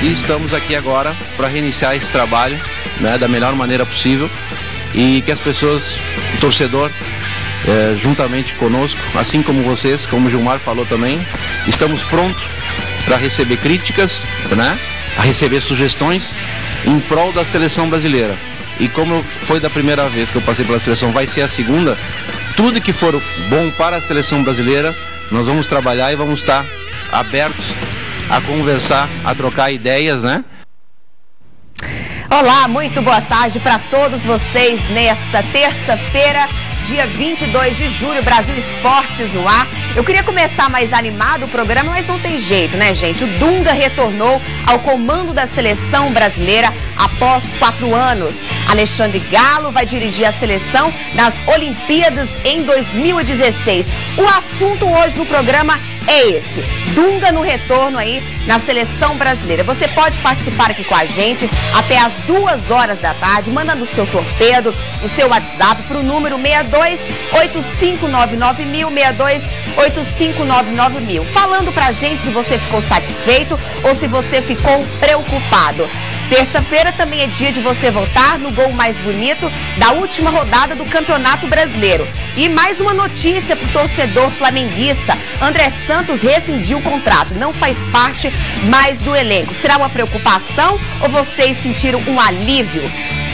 e estamos aqui agora para reiniciar esse trabalho, né, da melhor maneira possível, e que as pessoas, o torcedor, juntamente conosco, assim como vocês, como o Gilmar falou também, estamos prontos para receber críticas, né, a receber sugestões em prol da seleção brasileira. E como foi da primeira vez que eu passei pela seleção, vai ser a segunda, tudo que for bom para a seleção brasileira, nós vamos trabalhar e vamos estar abertos a conversar, a trocar ideias, né? Olá, muito boa tarde para todos vocês nesta terça-feira, dia 22 de julho, Brasil Esportes no ar. Eu queria começar mais animado o programa, mas não tem jeito, né, gente? O Dunga retornou ao comando da seleção brasileira após 4 anos. Alexandre Galo vai dirigir a seleção nas Olimpíadas em 2016. O assunto hoje no programa é esse, Dunga no retorno aí na seleção brasileira. Você pode participar aqui com a gente até às 2 horas da tarde, mandando o seu torpedo, o seu WhatsApp para o número 628599.000, 628599.000. Falando pra gente se você ficou satisfeito ou se você ficou preocupado. Terça-feira também é dia de você votar no gol mais bonito da última rodada do Campeonato Brasileiro. E mais uma notícia para o torcedor flamenguista. André Santos rescindiu o contrato, não faz parte mais do elenco. Será uma preocupação ou vocês sentiram um alívio?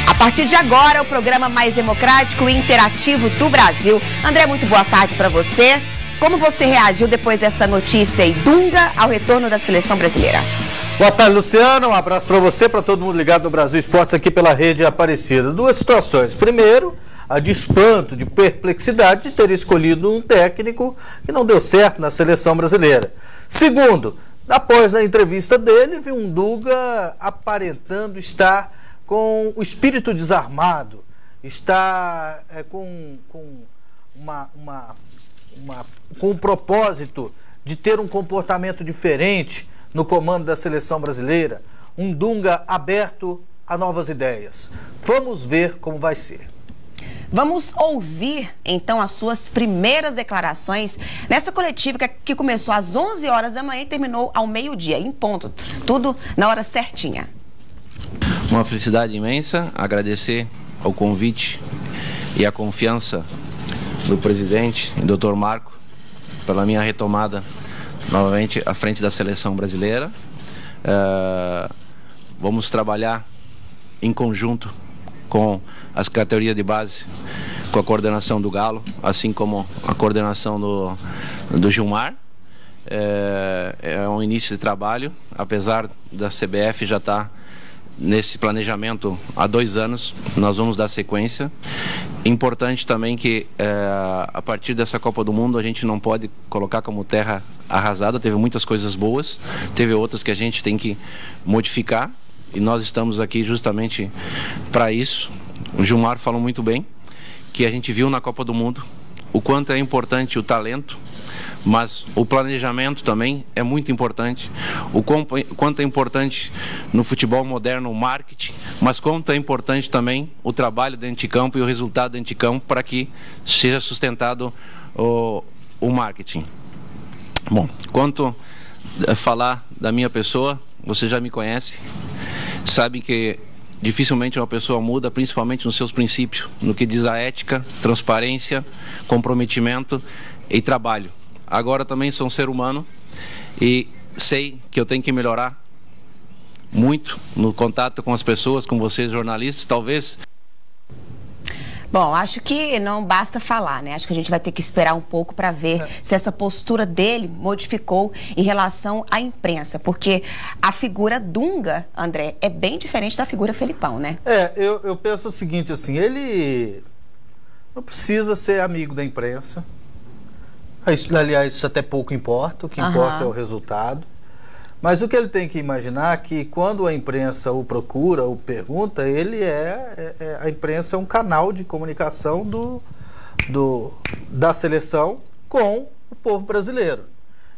A partir de agora, o programa mais democrático e interativo do Brasil. André, muito boa tarde para você. Como você reagiu depois dessa notícia aí? Dunga ao retorno da seleção brasileira. Boa tarde, Luciano. Um abraço para você, para todo mundo ligado no Brasil Esportes aqui pela Rede Aparecida. 2 situações. Primeiro, a de espanto, de perplexidade de ter escolhido um técnico que não deu certo na seleção brasileira. Segundo, após a entrevista dele, vi um Dunga aparentando estar com o espírito desarmado, está com o propósito de ter um comportamento diferente no comando da seleção brasileira, um Dunga aberto a novas ideias. Vamos ver como vai ser. Vamos ouvir, então, as suas primeiras declarações nessa coletiva que começou às 11 horas da manhã e terminou ao meio-dia, em ponto. Tudo na hora certinha. Uma felicidade imensa, agradecer ao convite e a confiança do presidente, Dr. Marco, pela minha retomada novamente à frente da seleção brasileira. Vamos trabalhar em conjunto com as categorias de base, com a coordenação do Galo, assim como a coordenação do Gilmar. É um início de trabalho, apesar da CBF já estar nesse planejamento há 2 anos, nós vamos dar sequência. Importante também que a partir dessa Copa do Mundo a gente não pode colocar como terra arrasada, teve muitas coisas boas, teve outras que a gente tem que modificar e nós estamos aqui justamente para isso. O Gilmar falou muito bem que a gente viu na Copa do Mundo o quanto é importante o talento, mas o planejamento também é muito importante, o quanto é importante no futebol moderno o marketing, mas quanto é importante também o trabalho dentro de campo e o resultado dentro de campo para que seja sustentado o marketing. Bom, quanto a falar da minha pessoa, você já me conhece, sabe que dificilmente uma pessoa muda, principalmente nos seus princípios, no que diz a ética, transparência, comprometimento e trabalho. Agora também sou um ser humano e sei que eu tenho que melhorar muito no contato com as pessoas, com vocês jornalistas, talvez. Bom, acho que não basta falar, né? Acho que a gente vai ter que esperar um pouco para ver se essa postura dele modificou em relação à imprensa, porque a figura Dunga, André, é bem diferente da figura Felipão, né? Eu penso o seguinte, assim, ele não precisa ser amigo da imprensa. Aliás, isso até pouco importa, o que importa é o resultado. Mas o que ele tem que imaginar é que quando a imprensa o procura, o pergunta, a imprensa é um canal de comunicação da seleção com o povo brasileiro.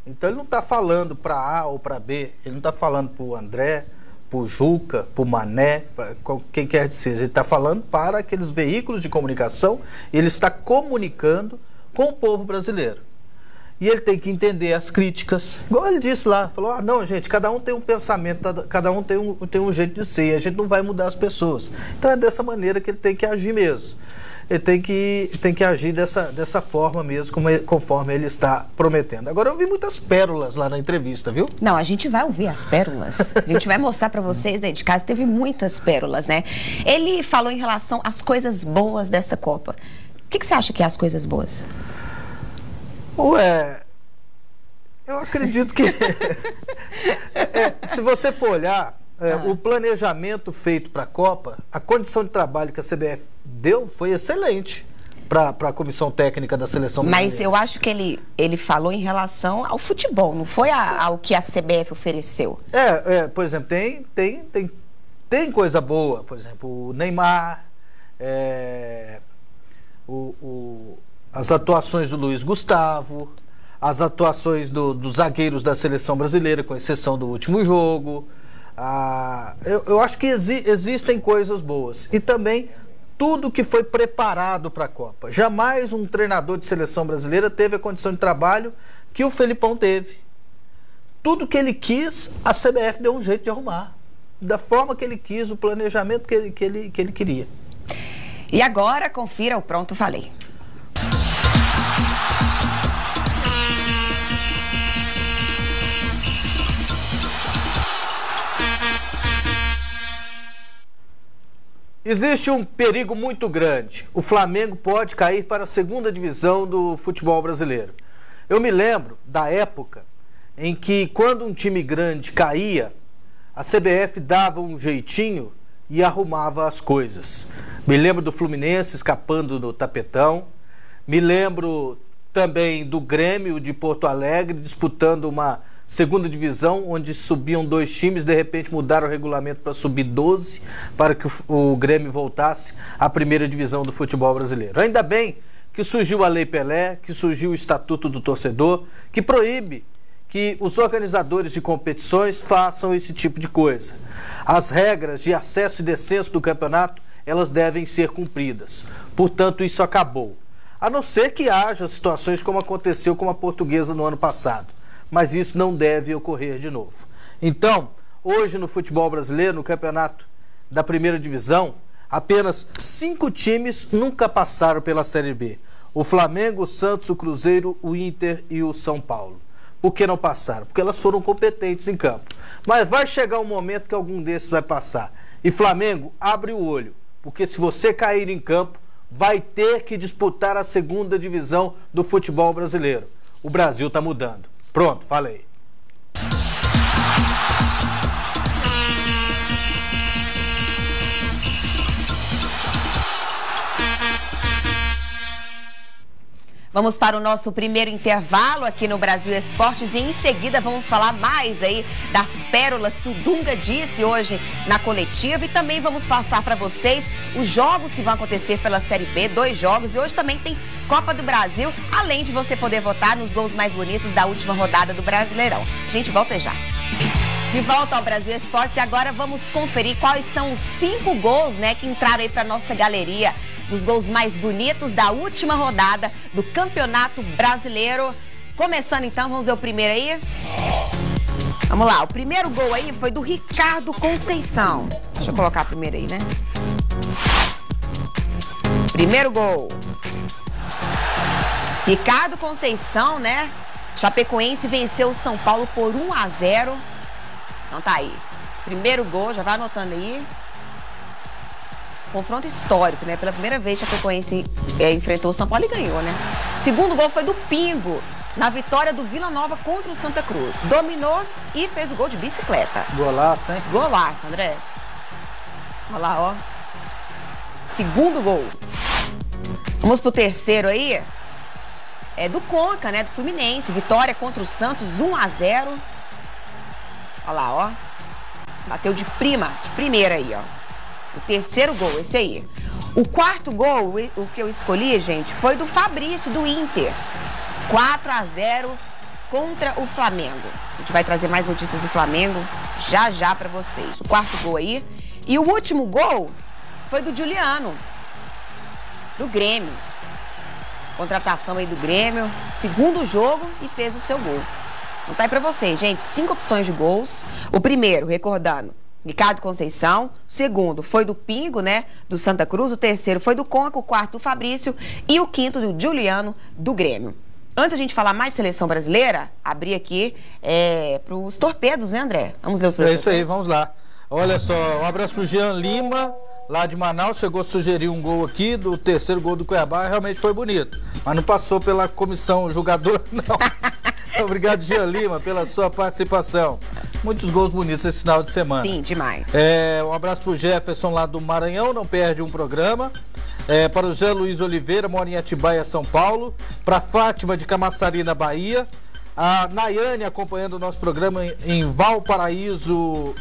Então ele não está falando para A ou para B, ele não está falando para o André, para o Juca, para o Mané, para quem quer que seja. Ele está falando para aqueles veículos de comunicação, ele está comunicando com o povo brasileiro. E ele tem que entender as críticas. Igual ele disse lá, falou, não, gente, cada um tem um pensamento, cada um tem um jeito de ser, a gente não vai mudar as pessoas. Então é dessa maneira que ele tem que agir mesmo. Ele tem que agir dessa forma mesmo, conforme ele está prometendo. Agora, eu vi muitas pérolas lá na entrevista, viu? Não, a gente vai ouvir as pérolas. A gente vai mostrar para vocês daí de casa. Teve muitas pérolas, né? Ele falou em relação às coisas boas desta Copa. O que você acha que é as coisas boas? Ué, eu acredito que... se você for olhar, o planejamento feito para a Copa, a condição de trabalho que a CBF deu foi excelente para a comissão técnica da seleção brasileira. Mas eu acho que ele falou em relação ao futebol, não foi ao que a CBF ofereceu. Por exemplo, tem coisa boa, por exemplo, o Neymar, as atuações do Luiz Gustavo, as atuações dos zagueiros da seleção brasileira, com exceção do último jogo. Eu acho que existem coisas boas. E também tudo que foi preparado para a Copa. Jamais um treinador de seleção brasileira teve a condição de trabalho que o Felipão teve. Tudo que ele quis, a CBF deu um jeito de arrumar. Da forma que ele quis, o planejamento que ele queria. E agora, confira o Pronto Falei. Existe um perigo muito grande. O Flamengo pode cair para a segunda divisão do futebol brasileiro. Eu me lembro da época em que, quando um time grande caía, a CBF dava um jeitinho e arrumava as coisas. Me lembro do Fluminense escapando no tapetão. Me lembro também do Grêmio de Porto Alegre disputando uma segunda divisão, onde subiam 2 times, de repente mudaram o regulamento para subir 12, para que o Grêmio voltasse à primeira divisão do futebol brasileiro. Ainda bem que surgiu a Lei Pelé, que surgiu o Estatuto do Torcedor, que proíbe que os organizadores de competições façam esse tipo de coisa. As regras de acesso e descenso do campeonato, elas devem ser cumpridas. Portanto, isso acabou. A não ser que haja situações como aconteceu com a Portuguesa no ano passado. Mas isso não deve ocorrer de novo. Então, hoje no futebol brasileiro, no campeonato da primeira divisão, apenas 5 times nunca passaram pela Série B. O Flamengo, o Santos, o Cruzeiro, o Inter e o São Paulo. Por que não passaram? Porque elas foram competentes em campo. Mas vai chegar um momento que algum desses vai passar. E Flamengo, abre o olho, porque se você cair em campo, vai ter que disputar a segunda divisão do futebol brasileiro. O Brasil está mudando. Pronto, falei. Vamos para o nosso primeiro intervalo aqui no Brasil Esportes e em seguida vamos falar mais aí das pérolas que o Dunga disse hoje na coletiva e também vamos passar para vocês os jogos que vão acontecer pela Série B, 2 jogos e hoje também tem Copa do Brasil, além de você poder votar nos gols mais bonitos da última rodada do Brasileirão. A gente volta já. De volta ao Brasil Esportes e agora vamos conferir quais são os 5 gols, né, que entraram aí para nossa galeria dos gols mais bonitos da última rodada do Campeonato Brasileiro. Começando então, vamos ver o primeiro aí. Vamos lá, o primeiro gol aí foi do Ricardo Conceição. Deixa eu colocar primeiro aí, né? Primeiro gol. Ricardo Conceição, né? Chapecoense venceu o São Paulo por 1-0. Então tá aí. Primeiro gol, já vai anotando aí. Confronto histórico, né? Pela primeira vez, Chapecoense enfrentou o São Paulo e ganhou, né? Segundo gol foi do Pingo, na vitória do Vila Nova contra o Santa Cruz. Dominou e fez o gol de bicicleta. Golaço, hein? Golaço, André. Olha lá, ó. Segundo gol. Vamos pro terceiro aí. É do Conca, né? Do Fluminense. Vitória contra o Santos, 1-0. Olha lá, ó. Bateu de primeira aí, ó. O terceiro gol, esse aí. O quarto gol, o que eu escolhi, gente, foi do Fabrício, do Inter. 4-0 contra o Flamengo. A gente vai trazer mais notícias do Flamengo já pra vocês. O quarto gol aí. E o último gol foi do Juliano, do Grêmio. Contratação aí do Grêmio, segundo jogo e fez o seu gol. Então tá aí pra vocês, gente, 5 opções de gols. O primeiro, recordando, Ricardo Conceição. O segundo foi do Pingo, né, do Santa Cruz. O terceiro foi do Conca, o quarto do Fabrício e o quinto do Juliano, do Grêmio. Antes a gente falar mais de seleção brasileira, abrir aqui para os torpedos, né, André? Vamos ler os torpedos. É isso aí, vamos lá. Olha só, um abraço pro Jean Lima, lá de Manaus, chegou a sugerir um gol aqui, do terceiro gol do Cuiabá, realmente foi bonito. Mas não passou pela comissão jogador, não. Obrigado, Jean Lima, pela sua participação. Muitos gols bonitos esse final de semana. Sim, demais. Um abraço pro Jefferson lá do Maranhão, não perde um programa. Para o Zé Luiz Oliveira, mora em Atibaia, São Paulo. Para Fátima de Camaçari, na Bahia. A Nayane acompanhando o nosso programa em Valparaíso,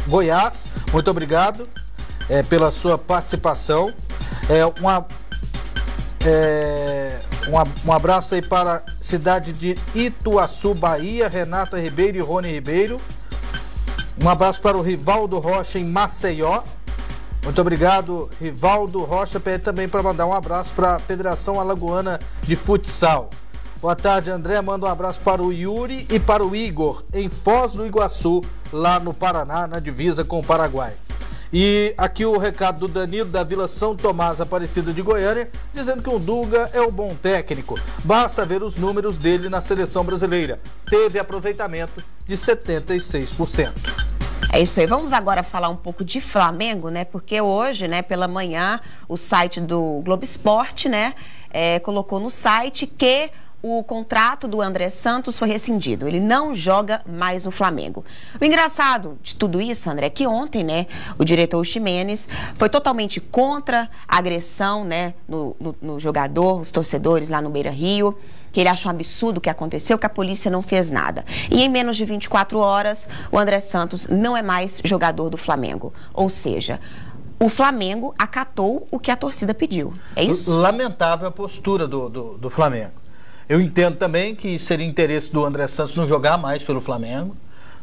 Goiás. Muito obrigado pela sua participação. Um abraço aí para a cidade de Ituaçu, Bahia, Renata Ribeiro e Rony Ribeiro. Um abraço para o Rivaldo Rocha em Maceió. Muito obrigado, Rivaldo Rocha. Pede também para mandar um abraço para a Federação Alagoana de Futsal. Boa tarde, André. Manda um abraço para o Yuri e para o Igor, em Foz do Iguaçu, lá no Paraná, na divisa com o Paraguai. E aqui o recado do Danilo, da Vila São Tomás, Aparecida de Goiânia, dizendo que o Dunga é um bom técnico. Basta ver os números dele na seleção brasileira. Teve aproveitamento de 76%. É isso aí. Vamos agora falar um pouco de Flamengo, né? Porque hoje, né, pela manhã, o site do Globo Esporte, né, colocou no site que o contrato do André Santos foi rescindido. Ele não joga mais no Flamengo. O engraçado de tudo isso, André, é que ontem, né, o diretor Ximenes foi totalmente contra a agressão, né, no jogador, os torcedores lá no Beira-Rio, que ele acha um absurdo o que aconteceu, que a polícia não fez nada. E em menos de 24 horas, o André Santos não é mais jogador do Flamengo. Ou seja, o Flamengo acatou o que a torcida pediu. É isso? Lamentável a postura do Flamengo. Eu entendo também que seria interesse do André Santos não jogar mais pelo Flamengo,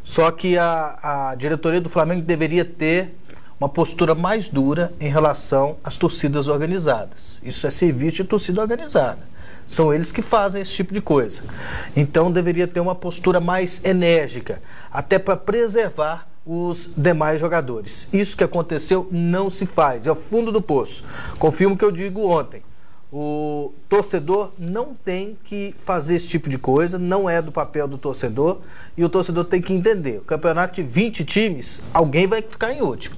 só que a diretoria do Flamengo deveria ter uma postura mais dura em relação às torcidas organizadas. Isso é serviço de torcida organizada. São eles que fazem esse tipo de coisa. Então deveria ter uma postura mais enérgica, até para preservar os demais jogadores. Isso que aconteceu não se faz, é o fundo do poço. Confirmo o que eu digo ontem. O torcedor não tem que fazer esse tipo de coisa, não é do papel do torcedor, e o torcedor tem que entender. O campeonato de 20 times, alguém vai ficar em último.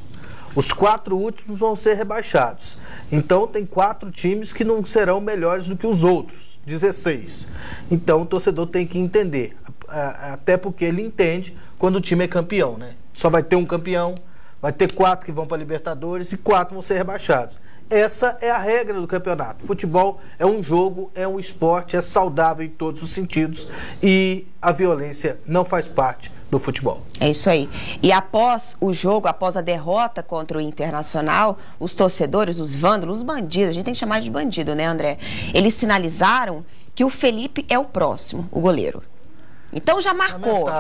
Os 4 últimos vão ser rebaixados. Então tem 4 times que não serão melhores do que os outros, 16. Então o torcedor tem que entender, até porque ele entende quando o time é campeão, né? Só vai ter um campeão, vai ter 4 que vão para a Libertadores e 4 vão ser rebaixados. Essa é a regra do campeonato. Futebol é um jogo, é um esporte, é saudável em todos os sentidos e a violência não faz parte do futebol. É isso aí. E após o jogo, após a derrota contra o Internacional, os torcedores, os vândalos, os bandidos, a gente tem que chamar de bandido, né, André? Eles sinalizaram que o Felipe é o próximo, o goleiro. Então já marcou,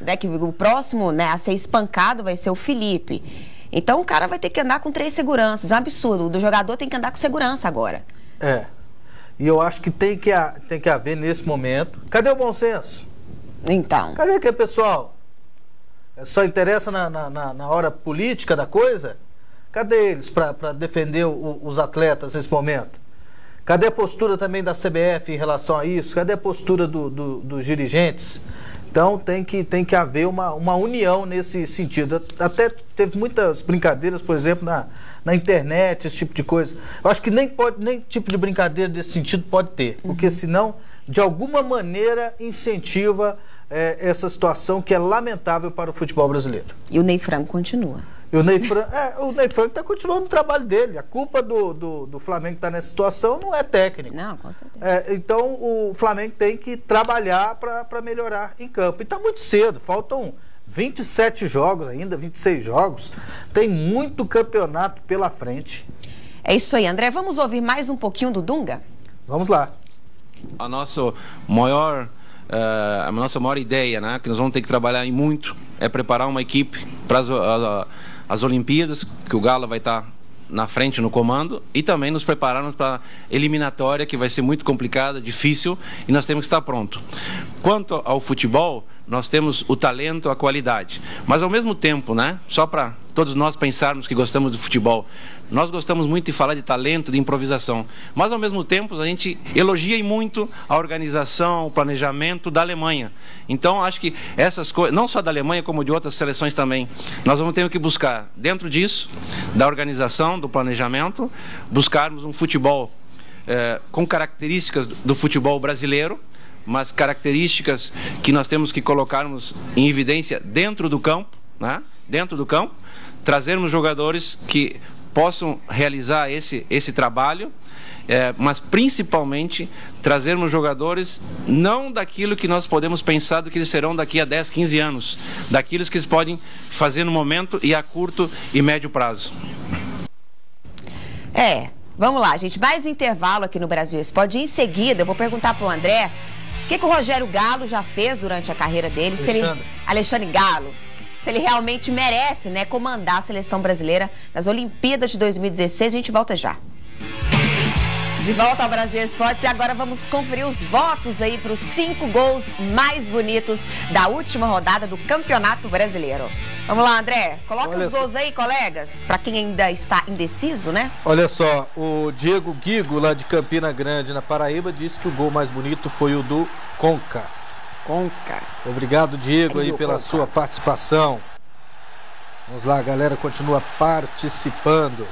né, que o próximo, né, a ser espancado vai ser o Felipe. Então o cara vai ter que andar com 3 seguranças. É um absurdo. O jogador tem que andar com segurança agora. E eu acho que tem que haver nesse momento. Cadê o bom senso? Então. Cadê aquele pessoal? Só interessa na hora política da coisa? Cadê eles para defender os atletas nesse momento? Cadê a postura também da CBF em relação a isso? Cadê a postura dos dirigentes? Então tem que haver uma união nesse sentido. Até teve muitas brincadeiras, por exemplo, na internet, esse tipo de coisa. Eu acho que nem tipo de brincadeira desse sentido pode ter, porque senão, de alguma maneira, incentiva essa situação que é lamentável para o futebol brasileiro. E o Ney Franco continua. E o Ney Franco está continuando o trabalho dele. A culpa do Flamengo estar nessa situação não é técnico. Não, com certeza. Então o Flamengo tem que trabalhar para melhorar em campo. E está muito cedo, faltam 27 jogos ainda, 26 jogos. Tem muito campeonato pela frente. É isso aí, André. Vamos ouvir mais um pouquinho do Dunga? Vamos lá. A nossa maior ideia, né, que nós vamos ter que trabalhar em muito, é preparar uma equipe para as Olimpíadas, que o Galo vai estar na frente, no comando, e também nos prepararmos para a eliminatória, que vai ser muito complicada, difícil, e nós temos que estar pronto. Quanto ao futebol, nós temos o talento, a qualidade, mas ao mesmo tempo, né, só para todos nós pensarmos que gostamos de futebol, nós gostamos muito de falar de talento, de improvisação, mas ao mesmo tempo a gente elogia muito a organização, o planejamento da Alemanha. Então acho que essas coisas, não só da Alemanha como de outras seleções também, nós vamos ter que buscar dentro disso, da organização, do planejamento, buscarmos um futebol com características do futebol brasileiro, mas características que nós temos que colocarmos em evidência dentro do campo, né? Dentro do campo, trazermos jogadores que possam realizar esse trabalho, mas principalmente trazermos jogadores não daquilo que nós podemos pensar do que eles serão daqui a 10, 15 anos, daquilo que eles podem fazer no momento e a curto e médio prazo. Vamos lá, gente, mais um intervalo aqui no Brasil Esporte. Em seguida, eu vou perguntar para o André o que o Rogério Galo já fez durante a carreira dele, Alexandre Galo, se ele realmente merece, né, comandar a seleção brasileira nas Olimpíadas de 2016. A gente volta já. De volta ao Brasil Esportes, e agora vamos conferir os votos aí para os 5 gols mais bonitos da última rodada do Campeonato Brasileiro. Vamos lá, André, coloca os gols aí, colegas, para quem ainda está indeciso, né? Olha só, o Diego Guigo, lá de Campina Grande, na Paraíba, disse que o gol mais bonito foi o do Conca. Obrigado, Diego, aí pela sua participação. Vamos lá, a galera continua participando.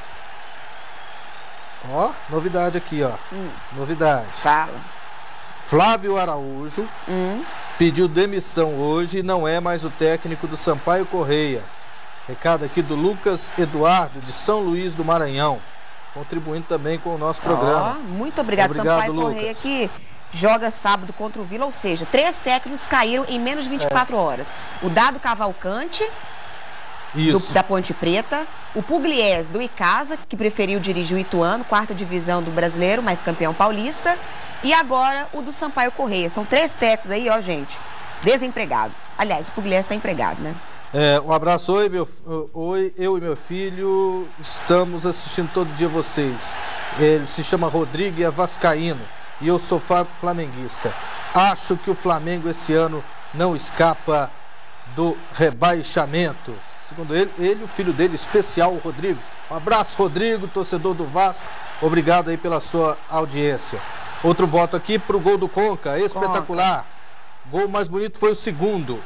Ó, novidade aqui, ó. Novidade. Fala. Flávio Araújo pediu demissão hoje e não é mais o técnico do Sampaio Correia. Recado aqui do Lucas Eduardo, de São Luís do Maranhão, contribuindo também com o nosso programa. Muito obrigado, Sampaio Correia, que joga sábado contra o Vila, ou seja, 3 técnicos caíram em menos de 24 horas. O Dado Cavalcante, da Ponte Preta, o Pugliese do Icasa, que preferiu dirigir o Ituano, 4ª divisão do Brasileiro, mas campeão paulista, e agora o do Sampaio Correia. São 3 técnicos aí, ó, gente, desempregados. Aliás, o Pugliese está empregado, né? Um abraço. Oi, eu e meu filho estamos assistindo todo dia vocês. Ele se chama Rodrigo e é vascaíno, e eu sou flamenguista. Acho que o Flamengo esse ano não escapa do rebaixamento. Segundo ele e o filho dele, especial, o Rodrigo. Um abraço, Rodrigo, torcedor do Vasco. Obrigado aí pela sua audiência. Outro voto aqui pro gol do Conca, espetacular. Gol mais bonito foi o segundo.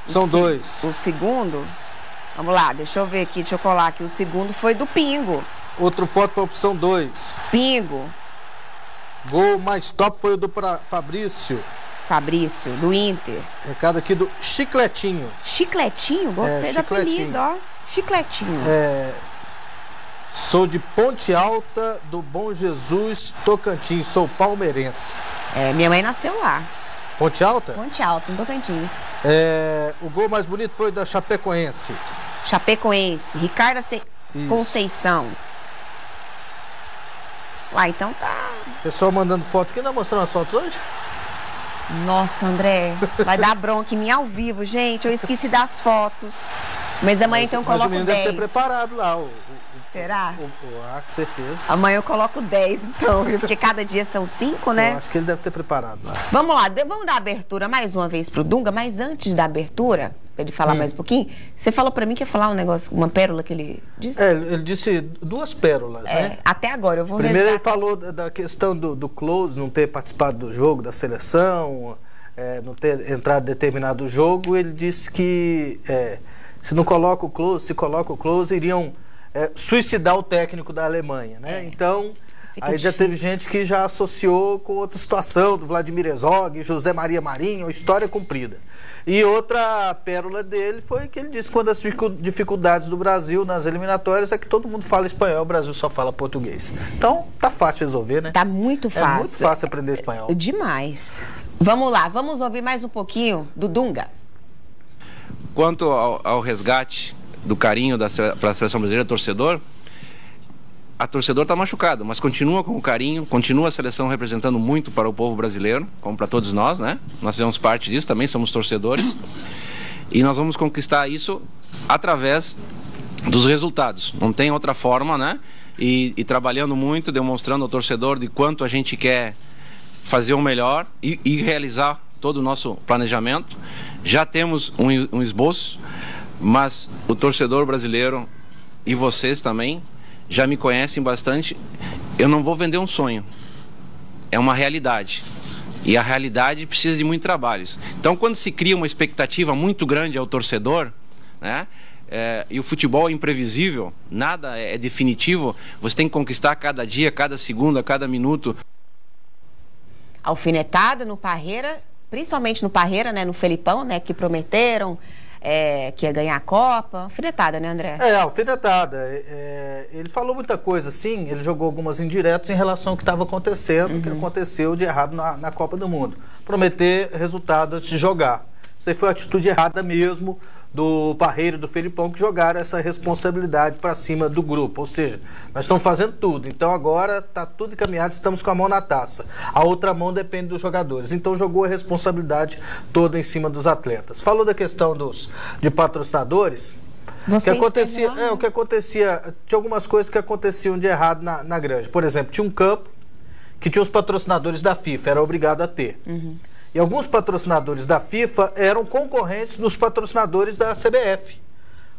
São 2. O segundo? Vamos lá, deixa eu ver aqui, deixa eu colar aqui. O segundo foi do Pingo. Outro voto para a opção 2. Pingo. Gol mais top foi o do Fabrício, do Inter. Recado aqui do Chicletinho. Chicletinho? Gostei do apelido, ó. Chicletinho. Sou de Ponte Alta, do Bom Jesus, Tocantins. Sou palmeirense. Minha mãe nasceu lá. Ponte Alta? Ponte Alta, em Tocantins. O gol mais bonito foi da Chapecoense. Ricardo Conceição. Então tá. Pessoal mandando foto aqui, não mostrando as fotos hoje? Nossa, André, vai dar bronca em mim ao vivo, gente. Eu esqueci das fotos. Mas amanhã então eu coloco 10. O menino deve ter preparado lá. Será? Com certeza. Amanhã eu coloco 10, então, viu? Porque cada dia são 5, né? Eu acho que ele deve ter preparado lá. Vamos lá, vamos dar abertura mais uma vez pro Dunga, mas antes da abertura, pra ele falar mais um pouquinho, você falou pra mim que ia falar um negócio, uma pérola que ele disse? Ele disse 2 pérolas, né? Até agora, eu vou Primeiro ele falou da questão do Close, não ter participado do jogo, da seleção, não ter entrado em determinado jogo. Ele disse que se não coloca o Close, se coloca o Close, iriam suicidar o técnico da Alemanha, né? Então, aí já teve gente que já associou com outra situação, do Vladimir Herzog, José Maria Marinho, história cumprida. E outra pérola dele foi que ele disse que uma das dificuldades do Brasil nas eliminatórias é que todo mundo fala espanhol, o Brasil só fala português. Então, tá fácil resolver, né? Tá muito fácil. É muito fácil aprender espanhol. Demais. Vamos lá, vamos ouvir mais um pouquinho do Dunga. Quanto ao resgate do carinho para a seleção brasileira, torcedor, a torcedor está machucado, mas continua com o carinho, continua a seleção representando muito para o povo brasileiro, como para todos nós, né? Nós fizemos parte disso, também somos torcedores, e nós vamos conquistar isso através dos resultados. Não tem outra forma, né? E trabalhando muito, demonstrando ao torcedor de quanto a gente quer fazer o melhor e realizar todo o nosso planejamento. Já temos um esboço, mas o torcedor brasileiro e vocês também já me conhecem bastante. Eu não vou vender um sonho, é uma realidade. E a realidade precisa de muito trabalho. Então, quando se cria uma expectativa muito grande ao torcedor, né? E o futebol é imprevisível, nada é definitivo, você tem que conquistar cada dia, cada segundo, cada minuto. Alfinetada no Parreira, principalmente no Parreira, né, no Felipão, né, que prometeram que ia ganhar a Copa. Alfinetada, né, André? Alfinetada. Ele falou muita coisa, sim, ele jogou algumas indiretas em relação ao que estava acontecendo, o que aconteceu de errado na Copa do Mundo. Prometer resultado antes de jogar. Isso aí foi a atitude errada mesmo do Parreira e do Felipão, que jogaram essa responsabilidade para cima do grupo. Ou seja, nós estamos fazendo tudo, então agora está tudo encaminhado, estamos com a mão na taça. A outra mão depende dos jogadores. Então jogou a responsabilidade toda em cima dos atletas. Falou da questão de patrocinadores. O que acontecia, tinha algumas coisas que aconteciam de errado na grande. Por exemplo, tinha um campo que tinha os patrocinadores da FIFA, era obrigado a ter. E alguns patrocinadores da FIFA eram concorrentes dos patrocinadores da CBF.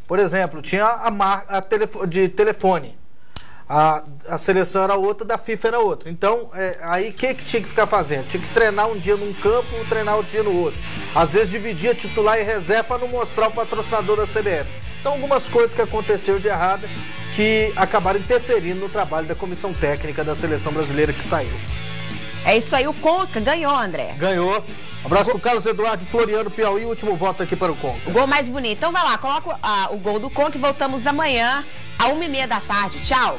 Por exemplo, tinha a marca de telefone. A seleção era outra, da FIFA era outra. Então, aí o que tinha que ficar fazendo? Tinha que treinar um dia num campo, treinar outro dia no outro. Às vezes dividia titular e reserva para não mostrar o patrocinador da CBF. Então, algumas coisas que aconteceram de errado que acabaram interferindo no trabalho da comissão técnica da seleção brasileira que saiu. É isso aí, o Conca ganhou, André. Ganhou. Abraço pro Carlos Eduardo Floriano, Piauí, último voto aqui para o Conca. O gol mais bonito. Então vai lá, coloca o gol do Conca e voltamos amanhã, às 1h30 da tarde. Tchau.